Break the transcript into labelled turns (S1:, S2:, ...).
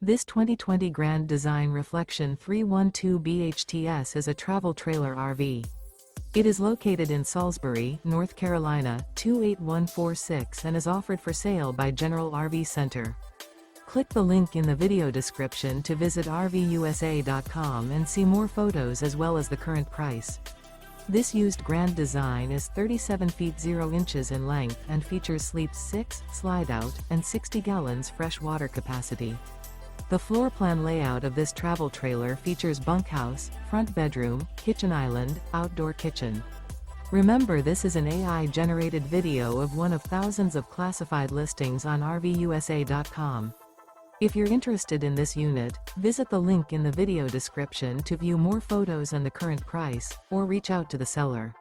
S1: This 2020 Grand Design Reflection 312 BHTS is a travel trailer RV. It is located in Salisbury, North Carolina, 28146 and is offered for sale by General RV Center. Click the link in the video description to visit RVUSA.com and see more photos as well as the current price. This used Grand Design is 37 feet 0 inches in length and features sleep 6, slide-out, and 60 gallons fresh water capacity. The floor plan layout of this travel trailer features bunkhouse, front bedroom, kitchen island, outdoor kitchen. Remember, this is an AI-generated video of one of thousands of classified listings on RVUSA.com. If you're interested in this unit, visit the link in the video description to view more photos and the current price, or reach out to the seller.